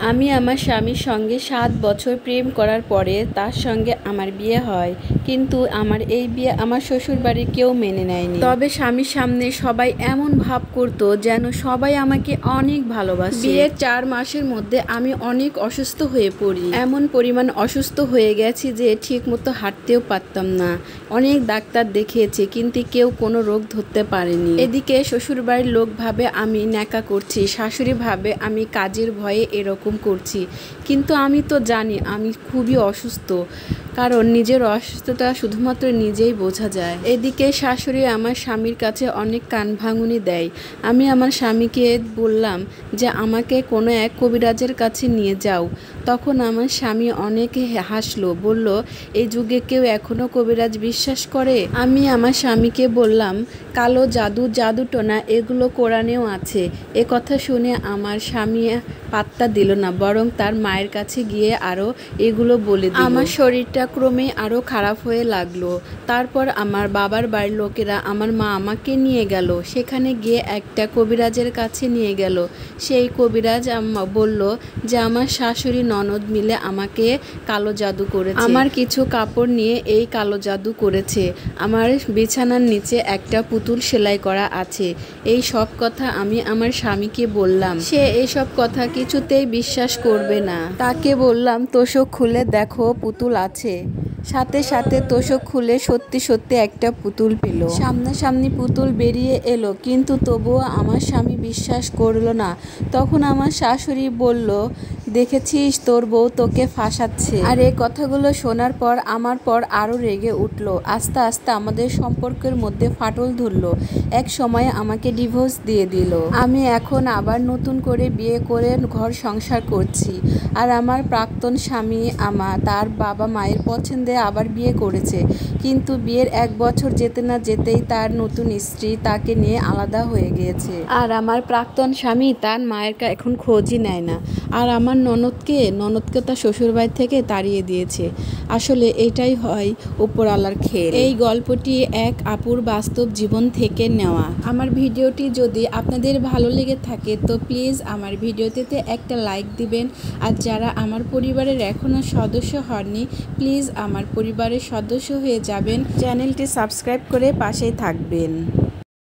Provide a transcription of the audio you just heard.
আমি আমার স্বামীর সঙ্গে ৭ বছর প্রেম করার পরে তার সঙ্গে আমার বিয়ে হয়, কিন্তু আমার এই বিয়ে আমার শ্বশুরবাড়ির কেউ মেনে নেয়নি। তবে স্বামীর সামনে সবাই এমন ভাব করতো যেন সবাই আমাকে অনেক ভালোবাসে। বিয়ের ৪ মাসের মধ্যে আমি অনেক অসুস্থ হয়ে পড়ি, এমন পরিমাণ অসুস্থ হয়ে গেছি যে ঠিক মতো হাঁটতেও পারতাম না। অনেক ডাক্তার দেখিয়েছি কিন্তু কেউ কোনো রোগ ধরতে পারেনি। এদিকে শ্বশুরবাড়ির লোক ভাবে আমি ন্যাকা করছি, শাশুড়ি ভাবে আমি কাজের ভয়ে এরকম করছি, কিন্তু আমি তো জানি আমি খুবই অসুস্থ, কারণ নিজের অসুস্থতা শুধুমাত্র নিজেই বোঝা যায়। এদিকে শাশুড়ি আমার স্বামীর কাছে অনেক কান ভাঙুনি দেয়। আমি আমার স্বামীকে বললাম যে আমাকে কোনো এক কবিরাজের কাছে নিয়ে যাও। তখন আমার স্বামী অনেক হাসলো, বলল এই যুগে কেউ এখনো কবিরাজ বিশ্বাস করে? আমি আমার স্বামীকে বললাম কালো জাদু, জাদুটোনা এগুলো কোরআনেও আছে। এ কথা শুনে আমার স্বামী পাত্তা দিল না, বরং তার মায়ের কাছে গিয়ে আরও এগুলো বলে দিল। আমার শরীরটা ক্রমে আরও খারাপ হয়ে লাগলো। তারপর আমার বাবার বাড়ির লোকেরা, আমার মা আমাকে নিয়ে গেল। সেখানে গিয়ে একটা কবিরাজের কাছে নিয়ে গেল। সেই কবিরাজ বলল যে আমার শাশুড়ি ননদ মিলে আমাকে কালো জাদু করেছে, আমার কিছু কাপড় নিয়ে এই কালো জাদু করেছে, আমার বিছানার নিচে একটা পুতুল সেলাই করা আছে। এই সব কথা আমি আমার স্বামীকে বললাম। সে এইসব কথা কিছুতেই বিশ্বাস করবে না। তাকে বললাম তোশক খুলে দেখো পুতুল আছে। সাথে সাথে তোশক খুলে সত্যি সত্যি একটা পুতুল পেল। সামনাসামনি পুতুল বেরিয়ে এলো, কিন্তু তবুও আমার স্বামী বিশ্বাস করলো না। তখন আমার শাশুড়ি বলল দেখেছিস তোর বউ তোকে ফাঁসাচ্ছে। আর এই কথাগুলো শোনার পর আমার পর আরও রেগে উঠলো। আস্তে আস্তে আমাদের সম্পর্কের মধ্যে ফাটল ধরলো। এক সময় আমাকে ডিভোর্স দিয়ে দিল। আমি এখন আবার নতুন করে বিয়ে করে ঘর সংসার করছি। আর আমার প্রাক্তন স্বামী তার বাবা মায়ের পছন্দে আবার বিয়ে করেছে, কিন্তু বিয়ের 1 বছর যেতে না যেতেই তার নতুন স্ত্রী তাকে নিয়ে আলাদা হয়ে গিয়েছে। আর আমার প্রাক্তন স্বামী তার মায়ের এখন খোঁজই নেয় না। আর আমার ননদকে তার শ্বশুরবাড়ি থেকে তাড়িয়ে দিয়েছে। আসলে এটাই হয় উপরওয়ালার খেল। এই গল্পটি এক আপুর বাস্তব জীবন থেকে নেওয়া। আমার ভিডিওটি যদি আপনাদের ভালো লেগে থাকে তো প্লিজ আমার ভিডিওটিতে একটা লাইক দিবেন। আর যারা আমার পরিবারের এখনও সদস্য হননি প্লিজ আমার পরিবারের সদস্য হয়ে যাবেন। চ্যানেলটি সাবস্ক্রাইব করে পাশেই থাকবেন।